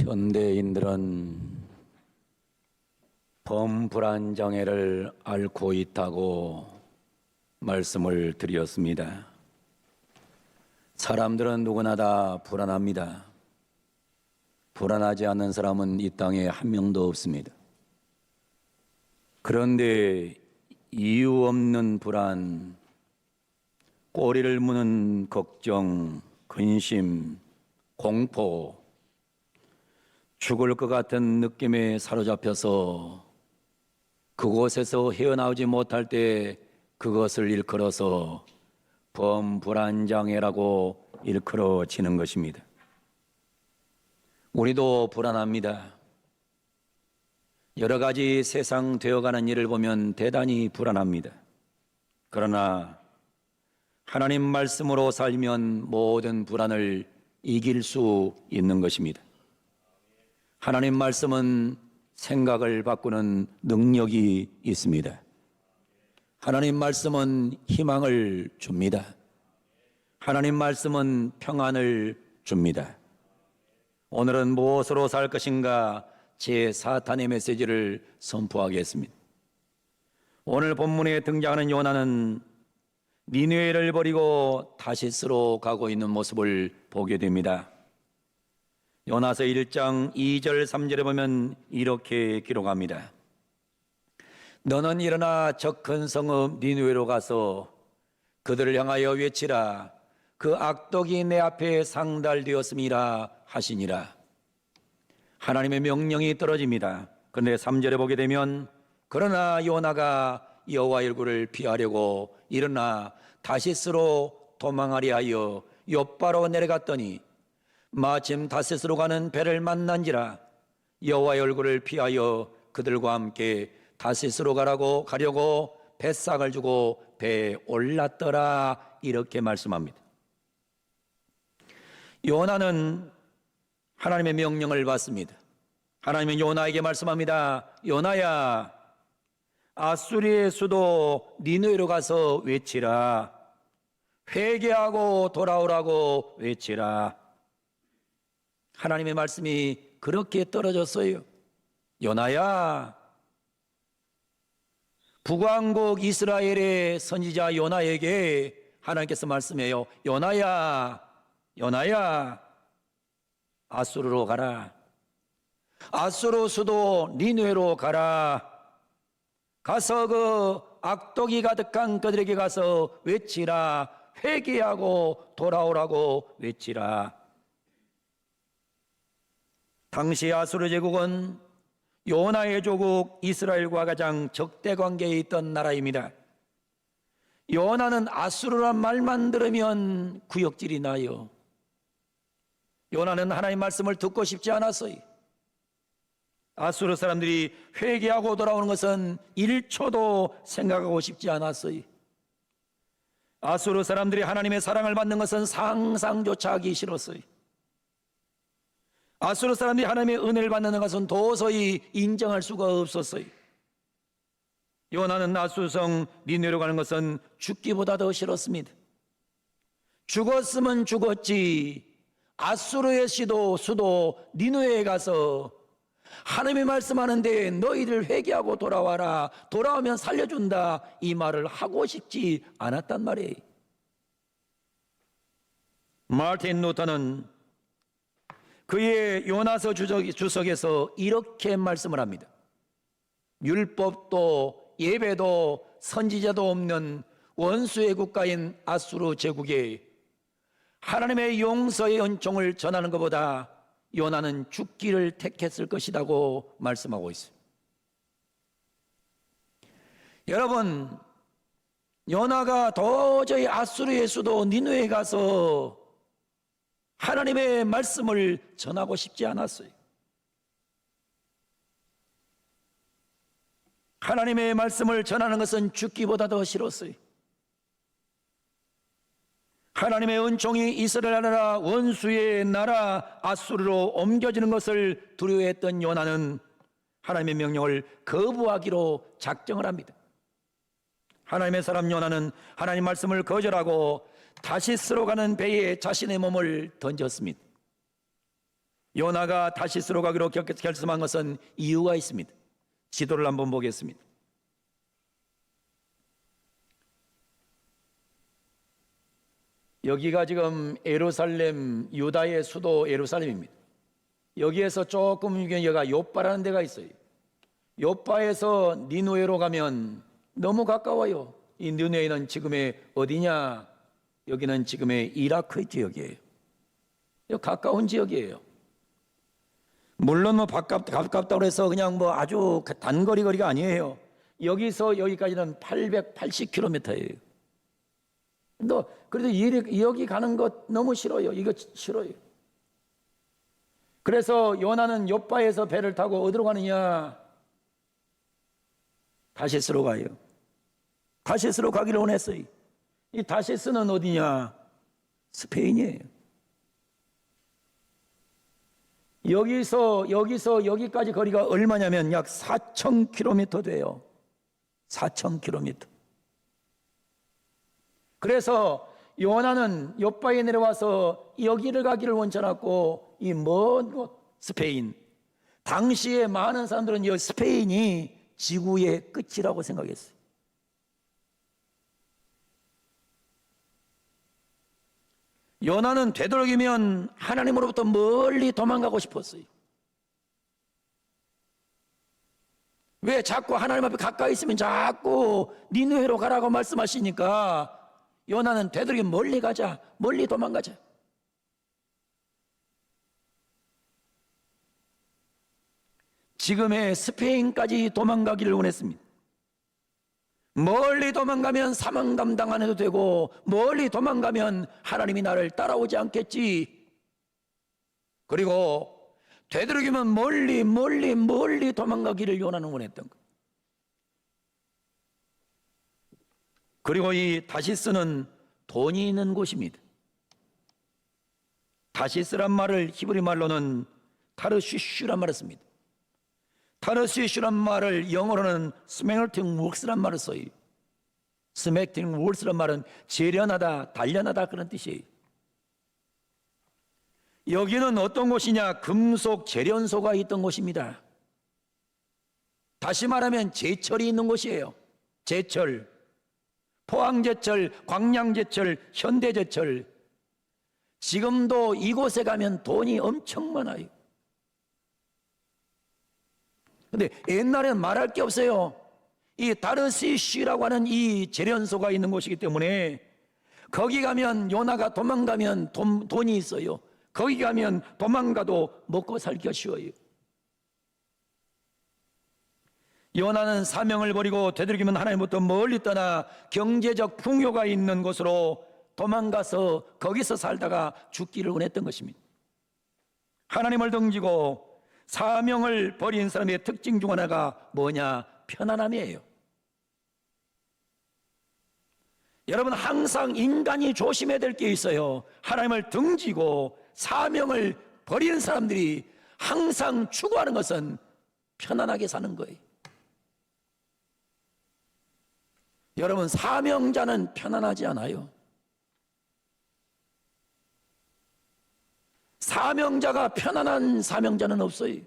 현대인들은 범불안 장애를 앓고 있다고 말씀을 드렸습니다. 사람들은 누구나 다 불안합니다. 불안하지 않는 사람은 이 땅에 한 명도 없습니다. 그런데 이유 없는 불안, 꼬리를 무는 걱정, 근심, 공포, 죽을 것 같은 느낌에 사로잡혀서 그곳에서 헤어나오지 못할 때 그것을 일컬어서 범불안장애라고 일컬어지는 것입니다. 우리도 불안합니다. 여러 가지 세상 되어가는 일을 보면 대단히 불안합니다. 그러나 하나님 말씀으로 살면 모든 불안을 이길 수 있는 것입니다. 하나님 말씀은 생각을 바꾸는 능력이 있습니다. 하나님 말씀은 희망을 줍니다. 하나님 말씀은 평안을 줍니다. 오늘은 무엇으로 살 것인가 제 사탄의 메시지를 선포하겠습니다. 오늘 본문에 등장하는 요나는 니느웨를 버리고 다시스로 가고 있는 모습을 보게 됩니다. 요나서 1장 2절 3절에 보면 이렇게 기록합니다. 너는 일어나 저 큰 성읍 니느웨로 가서 그들을 향하여 외치라. 그 악독이 내 앞에 상달되었음이라 하시니라. 하나님의 명령이 떨어집니다. 그런데 3절에 보게 되면 그러나 요나가 여호와의 얼굴을 피하려고 일어나 다시스로 도망하려 하여 욥바로 내려갔더니 마침 다시스로 가는 배를 만난지라. 여호와의 얼굴을 피하여 그들과 함께 다시스로 가려고 뱃삭을 주고 배에 올랐더라. 이렇게 말씀합니다. 요나는 하나님의 명령을 받습니다. 하나님은 요나에게 말씀합니다. 요나야, 아수리의 수도 니느웨로 가서 외치라. 회개하고 돌아오라고 외치라. 하나님의 말씀이 그렇게 떨어졌어요. 요나야, 북왕국 이스라엘의 선지자 요나에게 하나님께서 말씀해요. 요나야, 요나야, 아수르로 가라. 아수르 수도 니느웨로 가라. 가서 그 악독이 가득한 그들에게 가서 외치라. 회개하고 돌아오라고 외치라. 당시 아수르 제국은 요나의 조국 이스라엘과 가장 적대 관계에 있던 나라입니다. 요나는 아수르란 말만 들으면 구역질이 나요. 요나는 하나님의 말씀을 듣고 싶지 않았어요. 아수르 사람들이 회개하고 돌아오는 것은 1초도 생각하고 싶지 않았어요. 아수르 사람들이 하나님의 사랑을 받는 것은 상상조차 하기 싫었어요. 아수르 사람들이 하나님의 은혜를 받는 것은 도저히 인정할 수가 없었어요. 요나는 아수르성 니느웨로 가는 것은 죽기보다 더 싫었습니다. 죽었으면 죽었지 아수르의 수도 니느웨에 가서 하나님의 말씀하는데 너희들 회개하고 돌아와라. 돌아오면 살려준다. 이 말을 하고 싶지 않았단 말이에요. 마르틴 루터는 그의 요나서 주석에서 이렇게 말씀을 합니다. 율법도 예배도 선지자도 없는 원수의 국가인 아수르 제국에 하나님의 용서의 은총을 전하는 것보다 요나는 죽기를 택했을 것이라고 말씀하고 있어요. 여러분, 요나가 도저히 아수르의 수도 니느웨에 가서 하나님의 말씀을 전하고 싶지 않았어요. 하나님의 말씀을 전하는 것은 죽기보다 더 싫었어요. 하나님의 은총이 이스라엘 나라 원수의 나라 아수르로 옮겨지는 것을 두려워했던 요나는 하나님의 명령을 거부하기로 작정을 합니다. 하나님의 사람 요나는 하나님 말씀을 거절하고 다시스로 가는 배에 자신의 몸을 던졌습니다. 요나가 다시스로 가기로 결심한 것은 이유가 있습니다. 지도를 한번 보겠습니다. 여기가 지금 예루살렘, 유다의 수도 예루살렘입니다. 여기에서 조금 여기가 요빠라는 데가 있어요. 요빠에서 니누에로 가면 너무 가까워요. 이 니누에는 지금의 어디냐? 여기는 지금의 이라크 지역이에요. 가까운 지역이에요. 물론 뭐 가깝다고 해서 그냥 뭐 아주 단거리가 아니에요. 여기서 여기까지는 880km예요. 그래도 여기 가는 것 너무 싫어요. 이거 싫어요. 그래서 요나는 요빠에서 배를 타고 어디로 가느냐? 다시스로 가요. 다시스로 가기를 원했어요. 이 다시스는 어디냐? 스페인이에요. 여기서 여기까지 거리가 얼마냐면 약 4,000km 돼요. 4,000km. 그래서 요나는 요바에 내려와서 여기를 가기를 원치 않았고 이 먼 곳 스페인, 당시에 많은 사람들은 이 스페인이 지구의 끝이라고 생각했어요. 요나는 되도록이면 하나님으로부터 멀리 도망가고 싶었어요. 왜 자꾸 하나님 앞에 가까이 있으면 자꾸 니느웨로 가라고 말씀하시니까 요나는 되도록이면 멀리 가자, 멀리 도망가자. 지금의 스페인까지 도망가기를 원했습니다. 멀리 도망가면 사망 감당 안 해도 되고 멀리 도망가면 하나님이 나를 따라오지 않겠지. 그리고 되도록이면 멀리 도망가기를 요나는 원했던 것. 그리고 이 다시스는 돈이 있는 곳입니다. 다시스란 말을 히브리 말로는 타르시슈란 말을 씁니다. 타르시슈란 말을 영어로는 스매팅 웍스란 말을 써요. 스매팅 웍스란 말은 재련하다, 단련하다 그런 뜻이에요. 여기는 어떤 곳이냐? 금속 재련소가 있던 곳입니다. 다시 말하면 제철이 있는 곳이에요. 제철, 포항제철, 광양제철, 현대제철. 지금도 이곳에 가면 돈이 엄청 많아요. 근데 옛날에는 말할 게 없어요. 이 다르시시라고 하는 이 재련소가 있는 곳이기 때문에 거기 가면 요나가 도망가면 돈이 있어요. 거기 가면 도망가도 먹고 살기가 쉬워요. 요나는 사명을 버리고 되도록이면 하나님부터 멀리 떠나 경제적 풍요가 있는 곳으로 도망가서 거기서 살다가 죽기를 원했던 것입니다. 하나님을 등지고 사명을 버린 사람의 특징 중 하나가 뭐냐? 편안함이에요. 여러분, 항상 인간이 조심해야 될 게 있어요. 하나님을 등지고 사명을 버리는 사람들이 항상 추구하는 것은 편안하게 사는 거예요. 여러분, 사명자는 편안하지 않아요. 사명자가 편안한 사명자는 없어요.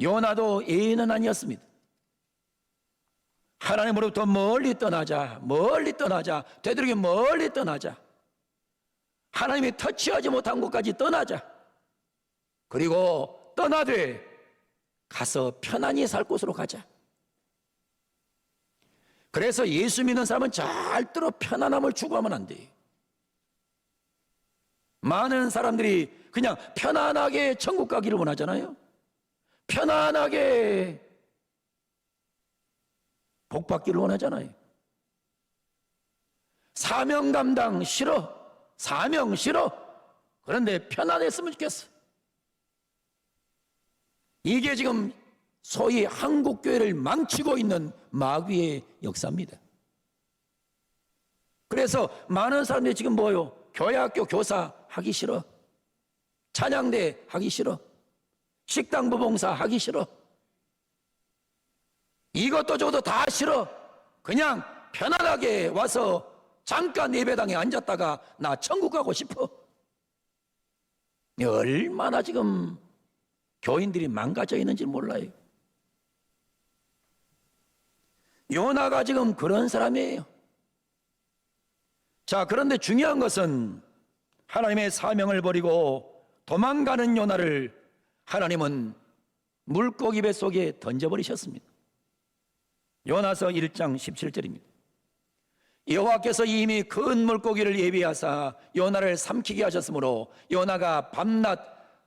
요나도 예인은 아니었습니다. 하나님으로부터 멀리 떠나자, 되도록이면 멀리 떠나자. 하나님이 터치하지 못한 곳까지 떠나자. 그리고 떠나되 가서 편안히 살 곳으로 가자. 그래서 예수 믿는 사람은 절대로 편안함을 추구하면 안 돼요. 많은 사람들이 그냥 편안하게 천국 가기를 원하잖아요. 편안하게 복 받기를 원하잖아요. 사명 감당 싫어. 사명 싫어. 그런데 편안했으면 좋겠어. 이게 지금 소위 한국교회를 망치고 있는 마귀의 역사입니다. 그래서 많은 사람들이 지금 뭐예요? 교회학교 교사 하기 싫어. 찬양대 하기 싫어. 식당부 봉사 하기 싫어. 이것도 저것도 다 싫어. 그냥 편안하게 와서 잠깐 예배당에 앉았다가 나 천국 가고 싶어. 얼마나 지금 교인들이 망가져 있는지 몰라요. 요나가 지금 그런 사람이에요. 자, 그런데 중요한 것은 하나님의 사명을 버리고 도망가는 요나를 하나님은 물고기 뱃속에 던져버리셨습니다. 요나서 1장 17절입니다. 여호와께서 이미 큰 물고기를 예비하사 요나를 삼키게 하셨으므로 요나가 밤낮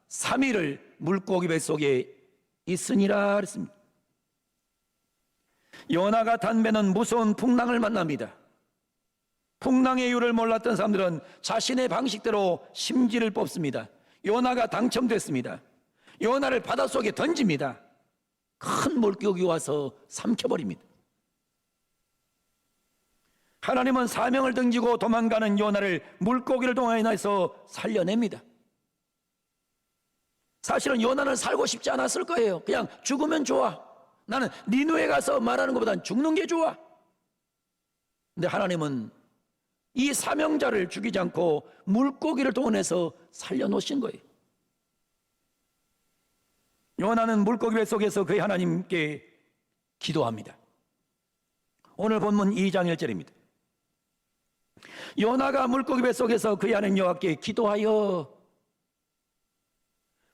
3일을 물고기 뱃속에 있으니라 그랬습니다. 요나가 탄 배는 무서운 풍랑을 만납니다. 풍랑의 이유를 몰랐던 사람들은 자신의 방식대로 심지를 뽑습니다. 요나가 당첨됐습니다. 요나를 바닷속에 던집니다. 큰 물고기 와서 삼켜버립니다. 하나님은 사명을 등지고 도망가는 요나를 물고기를 통해서 살려냅니다. 사실은 요나는 살고 싶지 않았을 거예요. 그냥 죽으면 좋아. 나는 니누에 가서 말하는 것보단 죽는 게 좋아. 근데 하나님은 이 사명자를 죽이지 않고 물고기를 동원해서 살려놓으신 거예요. 요나는 물고기 뱃속에서 그의 하나님께 기도합니다. 오늘 본문 2장 1절입니다. 요나가 물고기 뱃속에서 그의 하나님 여호와께 기도하여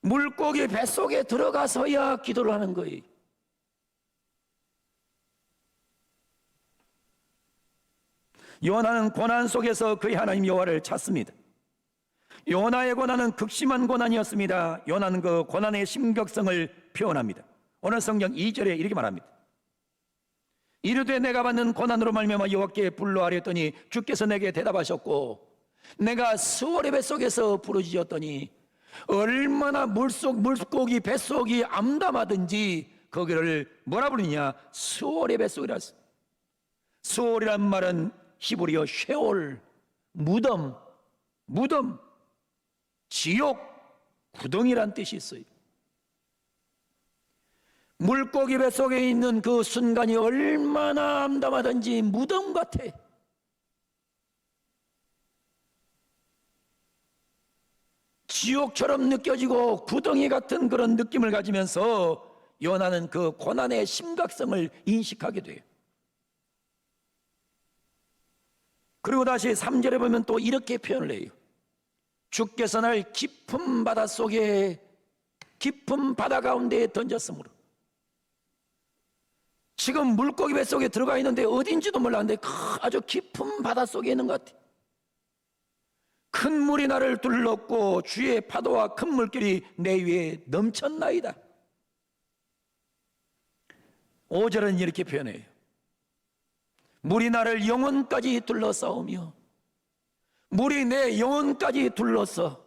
물고기 뱃속에 들어가서야 기도를 하는 거예요. 요나는 고난 속에서 그의 하나님 여호와를 찾습니다. 요나의 고난은 극심한 고난이었습니다. 요나는 그 고난의 심각성을 표현합니다. 오늘 성경 2절에 이렇게 말합니다. 이르되 내가 받는 고난으로 말미암아 여호와께 불러하랬더니 주께서 내게 대답하셨고 내가 스월의 뱃속에서 부르짖었더니 얼마나 물고기 뱃속이 암담하든지 거기를 뭐라 부르냐? 스월의 뱃속이라 했어. 스월이란 말은 히브리어 쉐올, 무덤, 지옥, 구덩이란 뜻이 있어요. 물고기 뱃속에 있는 그 순간이 얼마나 암담하든지 무덤 같아. 지옥처럼 느껴지고 구덩이 같은 그런 느낌을 가지면서 요나는 그 고난의 심각성을 인식하게 돼요. 그리고 다시 3절에 보면 또 이렇게 표현을 해요. 주께서 날 깊은 바다 속에 깊은 바다 가운데에 던졌으므로. 지금 물고기 뱃속에 들어가 있는데 어딘지도 몰랐는데 아주 깊은 바다 속에 있는 것 같아요. 큰 물이 나를 둘렀고 주의 파도와 큰 물길이 내 위에 넘쳤나이다. 5절은 이렇게 표현해요. 물이 나를 영혼까지 둘러싸우며 물이 내 영혼까지 둘러서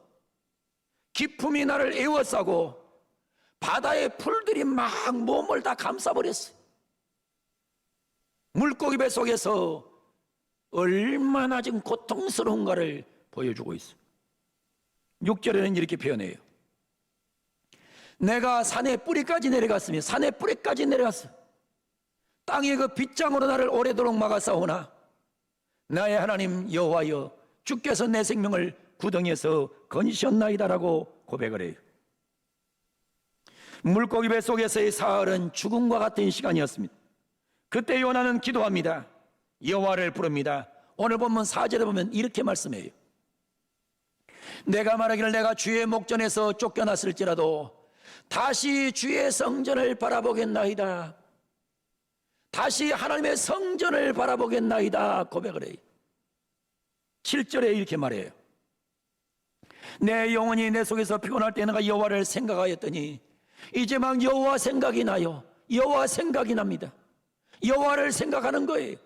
깊음이 나를 에워싸고 바다의 풀들이 막 몸을 다 감싸버렸어요. 물고기 뱃속에서 얼마나 지금 고통스러운가를 보여주고 있어요. 6절에는 이렇게 표현해요. 내가 산의 뿌리까지 내려갔으며 산의 뿌리까지 내려갔어. 땅의 그 빗장으로 나를 오래도록 막아싸우나 나의 하나님 여호와여 주께서 내 생명을 구덩이에서 건지셨나이다라고 고백을 해요. 물고기 뱃속에서의 사흘은 죽음과 같은 시간이었습니다. 그때 요나는 기도합니다. 여호와를 부릅니다. 오늘 본문 4절에 보면 이렇게 말씀해요. 내가 말하기를 내가 주의 목전에서 쫓겨났을지라도 다시 주의 성전을 바라보겠나이다. 다시 하나님의 성전을 바라보겠나이다 고백을 해요. 7절에 이렇게 말해요. 내 영혼이 내 속에서 피곤할 때 내가 여호와를 생각하였더니 이제 막 여호와 생각이 나요. 여호와 생각이 납니다. 여호와를 생각하는 거예요.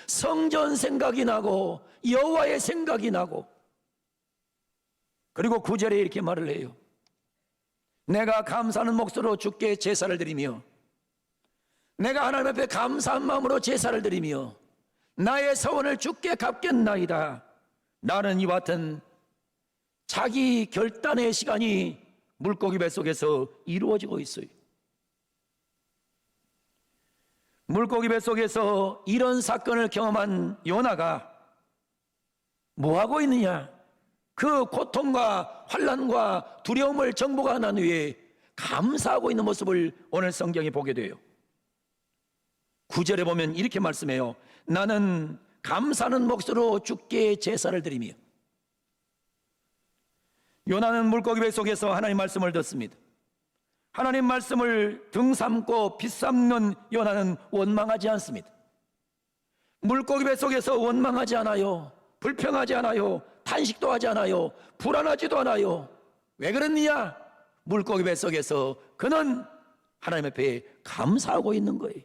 성전 생각이 나고 여호와의 생각이 나고. 그리고 9절에 이렇게 말을 해요. 내가 감사하는 목소리로 주께 제사를 드리며 내가 하나님 앞에 감사한 마음으로 제사를 드리며 나의 서원을 주께 갚겠나이다. 나는 이와 같은 자기 결단의 시간이 물고기 뱃속에서 이루어지고 있어요. 물고기 뱃속에서 이런 사건을 경험한 요나가 뭐하고 있느냐? 그 고통과 환난과 두려움을 정복하고 난 후에 감사하고 있는 모습을 오늘 성경에 보게 돼요. 9절에 보면 이렇게 말씀해요. 나는 감사하는 몫으로 주께 제사를 드리며. 요나는 물고기 배 속에서 하나님 말씀을 듣습니다. 하나님 말씀을 등삼고 빗삼는 요나는 원망하지 않습니다. 물고기 배 속에서 원망하지 않아요. 불평하지 않아요. 탄식도 하지 않아요. 불안하지도 않아요. 왜 그랬느냐? 물고기 배 속에서 그는 하나님 앞에 감사하고 있는 거예요.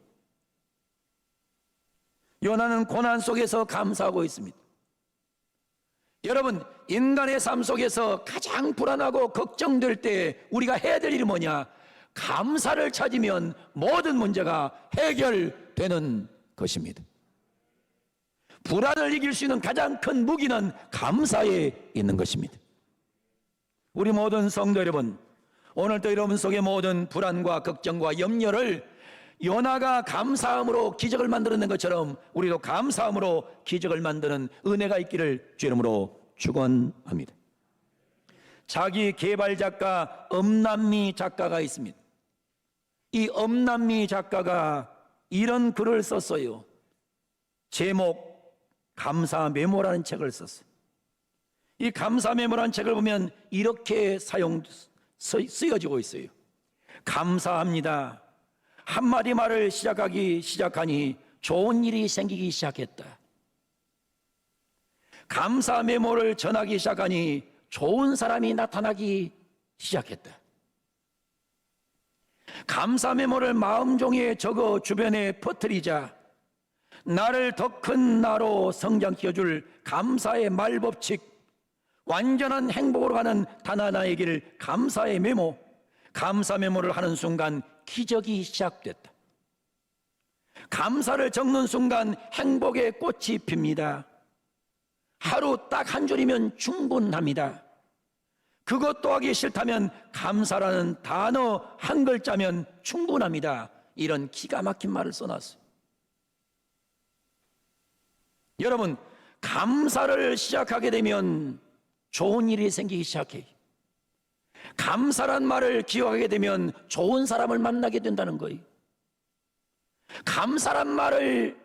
요나는 고난 속에서 감사하고 있습니다. 여러분, 인간의 삶 속에서 가장 불안하고 걱정될 때 우리가 해야 될 일이 뭐냐? 감사를 찾으면 모든 문제가 해결되는 것입니다. 불안을 이길 수 있는 가장 큰 무기는 감사에 있는 것입니다. 우리 모든 성도 여러분, 오늘도 여러분 속의 모든 불안과 걱정과 염려를 요나가 감사함으로 기적을 만들어낸 것처럼 우리도 감사함으로 기적을 만드는 은혜가 있기를 주 이름으로 축원합니다. 자기 개발 작가 엄남미 작가가 있습니다. 이 엄남미 작가가 이런 글을 썼어요. 제목 감사 메모라는 책을 썼어요. 이 감사 메모라는 책을 보면 이렇게 쓰여지고 있어요. 감사합니다. 한마디 말을 시작하니 좋은 일이 생기기 시작했다. 감사 메모를 전하기 시작하니 좋은 사람이 나타나기 시작했다. 감사 메모를 마음종이에 적어 주변에 퍼뜨리자 나를 더 큰 나로 성장시켜줄 감사의 말법칙, 완전한 행복으로 가는 단 하나의 길, 감사의 메모, 감사 메모를 하는 순간 기적이 시작됐다. 감사를 적는 순간 행복의 꽃이 핍니다. 하루 딱 한 줄이면 충분합니다. 그것도 하기 싫다면 감사라는 단어 한 글자면 충분합니다. 이런 기가 막힌 말을 써놨어요. 여러분, 감사를 시작하게 되면 좋은 일이 생기기 시작해요. 감사란 말을 기억하게 되면 좋은 사람을 만나게 된다는 거예요. 감사란 말을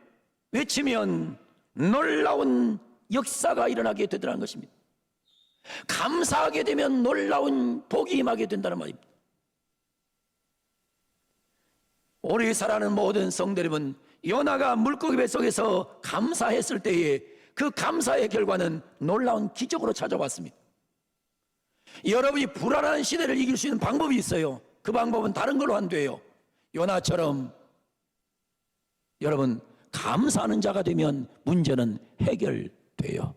외치면 놀라운 역사가 일어나게 되더라는 것입니다. 감사하게 되면 놀라운 복이 임하게 된다는 말입니다. 우리 사랑하는 모든 성도 여러분, 요나가 물고기 뱃속에서 감사했을 때에 그 감사의 결과는 놀라운 기적으로 찾아왔습니다. 여러분이 불안한 시대를 이길 수 있는 방법이 있어요. 그 방법은 다른 걸로 안 돼요. 요나처럼 여러분 감사하는 자가 되면 문제는 해결돼요.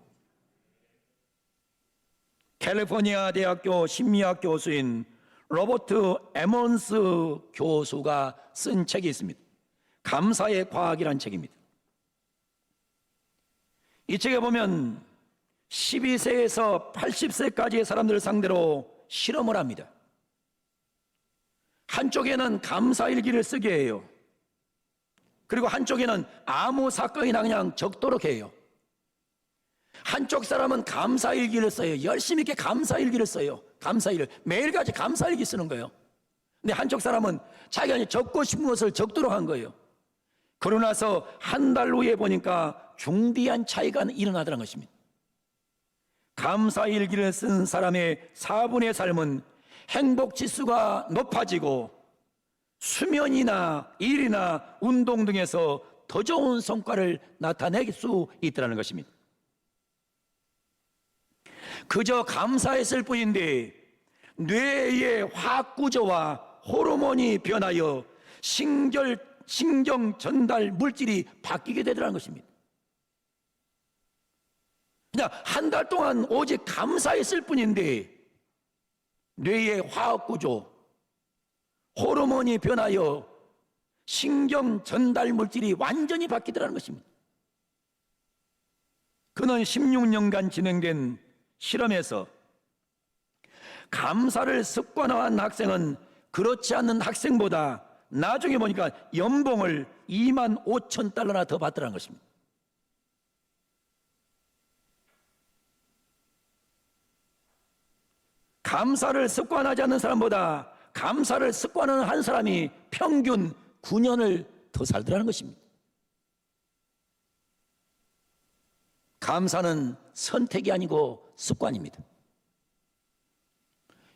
캘리포니아 대학교 심리학 교수인 로버트 에먼스 교수가 쓴 책이 있습니다. 감사의 과학이라는 책입니다. 이 책에 보면 12세에서 80세까지의 사람들을 상대로 실험을 합니다. 한쪽에는 감사일기를 쓰게 해요. 그리고 한쪽에는 아무 사건이나 그냥 적도록 해요. 한쪽 사람은 감사일기를 써요. 열심히 이렇게 감사일기를 써요. 감사일을 매일같이 감사일기 쓰는 거예요. 근데 한쪽 사람은 자기가 적고 싶은 것을 적도록 한 거예요. 그러고 나서 한 달 후에 보니까 중대한 차이가 일어나더라는 것입니다. 감사일기를 쓴 사람의 4분의 삶은 행복지수가 높아지고 수면이나 일이나 운동 등에서 더 좋은 성과를 나타낼 수 있다는 것입니다. 그저 감사했을 뿐인데 뇌의 화학구조와 호르몬이 변하여 신경 전달 물질이 바뀌게 되더라는 것입니다. 그냥 한 달 동안 오직 감사했을 뿐인데 뇌의 화학구조, 호르몬이 변하여 신경 전달 물질이 완전히 바뀌더라는 것입니다. 그는 16년간 진행된 실험에서 감사를 습관화한 학생은 그렇지 않는 학생보다 나중에 보니까 연봉을 25,000달러나 더 받더라는 것입니다. 감사를 습관하지 않는 사람보다 감사를 습관하는 한 사람이 평균 9년을 더 살더라는 것입니다. 감사는 선택이 아니고 습관입니다.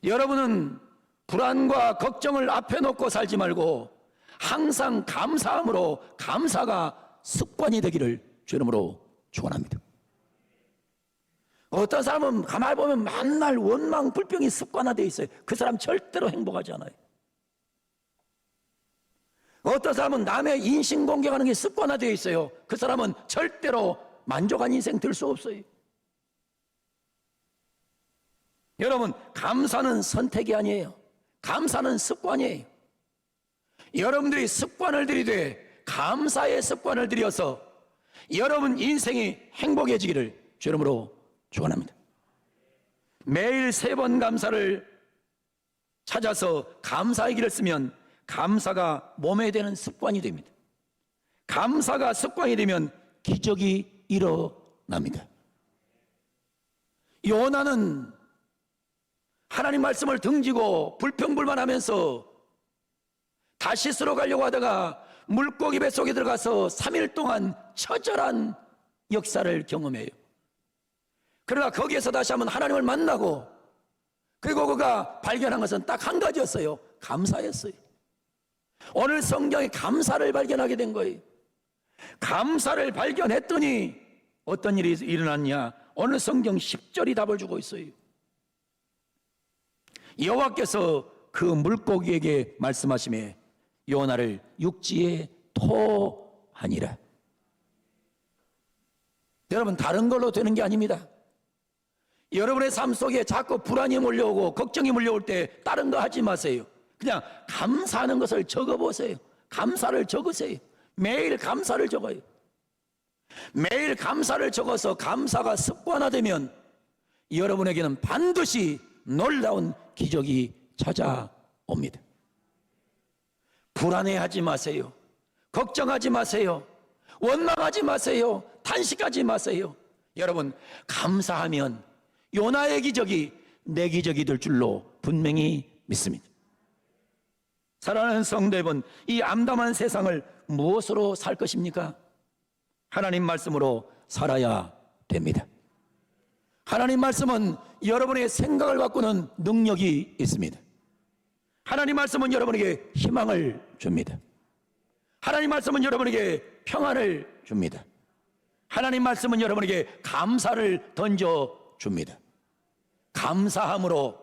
여러분은 불안과 걱정을 앞에 놓고 살지 말고 항상 감사함으로 감사가 습관이 되기를 주 이름으로 축원합니다. 어떤 사람은 가만히 보면 맨날 원망, 불평이 습관화되어 있어요. 그 사람 절대로 행복하지 않아요. 어떤 사람은 남의 인신공격하는 게 습관화되어 있어요. 그 사람은 절대로 만족한 인생 될 수 없어요. 여러분, 감사는 선택이 아니에요. 감사는 습관이에요. 여러분들이 습관을 들이되 감사의 습관을 들여서 여러분 인생이 행복해지기를 주 이름으로 축원합니다. 매일 3번 감사를 찾아서 감사의 길을 쓰면 감사가 몸에 되는 습관이 됩니다. 감사가 습관이 되면 기적이 일어납니다. 요나는 하나님 말씀을 등지고 불평불만하면서 다시스로 가려고 하다가 물고기 뱃속에 들어가서 3일 동안 처절한 역사를 경험해요. 그러나 거기에서 다시 한번 하나님을 만나고, 그리고 그가 발견한 것은 딱 한 가지였어요. 감사였어요. 오늘 성경에 감사를 발견하게 된 거예요. 감사를 발견했더니 어떤 일이 일어났냐? 오늘 성경 10절이 답을 주고 있어요. 여호와께서 그 물고기에게 말씀하시매 요나를 육지에 토하니라. 여러분, 다른 걸로 되는 게 아닙니다. 여러분의 삶 속에 자꾸 불안이 몰려오고 걱정이 몰려올 때 다른 거 하지 마세요. 그냥 감사하는 것을 적어보세요. 감사를 적으세요. 매일 감사를 적어요. 매일 감사를 적어서 감사가 습관화되면 여러분에게는 반드시 놀라운 기적이 찾아옵니다. 불안해하지 마세요. 걱정하지 마세요. 원망하지 마세요. 탄식하지 마세요. 여러분, 감사하면 요나의 기적이 내 기적이 될 줄로 분명히 믿습니다. 사랑하는 성도 여러분, 이 암담한 세상을 무엇으로 살 것입니까? 하나님 말씀으로 살아야 됩니다. 하나님 말씀은 여러분의 생각을 바꾸는 능력이 있습니다. 하나님 말씀은 여러분에게 희망을 줍니다. 하나님 말씀은 여러분에게 평안을 줍니다. 하나님 말씀은 여러분에게 감사를 던져줍니다. 감사함으로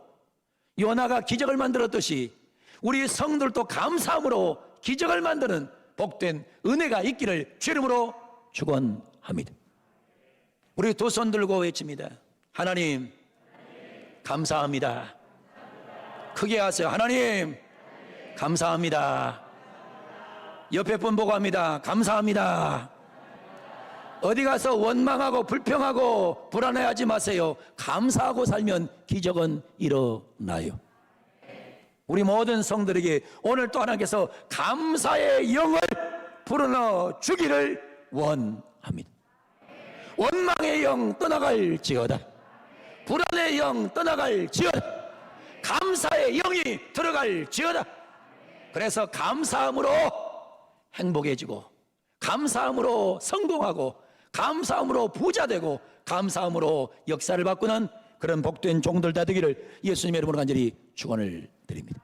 요나가 기적을 만들었듯이 우리 성들도 감사함으로 기적을 만드는 복된 은혜가 있기를 주 이름으로 축원합니다. 우리 두 손 들고 외칩니다. 하나님, 감사합니다. 크게 하세요. 하나님, 감사합니다. 옆에 분 보고 합니다. 감사합니다. 어디 가서 원망하고 불평하고 불안해하지 마세요. 감사하고 살면 기적은 일어나요. 우리 모든 성들에게 오늘 또 하나님께서 감사의 영을 불어넣어 주기를 원합니다. 원망의 영 떠나갈지어다. 불안의 영 떠나갈지어다. 감사의 영이 들어갈지어다. 그래서 감사함으로 행복해지고, 감사함으로 성공하고, 감사함으로 부자되고, 감사함으로 역사를 바꾸는 그런 복된 종들 다 되기를 예수님의 이름으로 간절히 축원을 드립니다.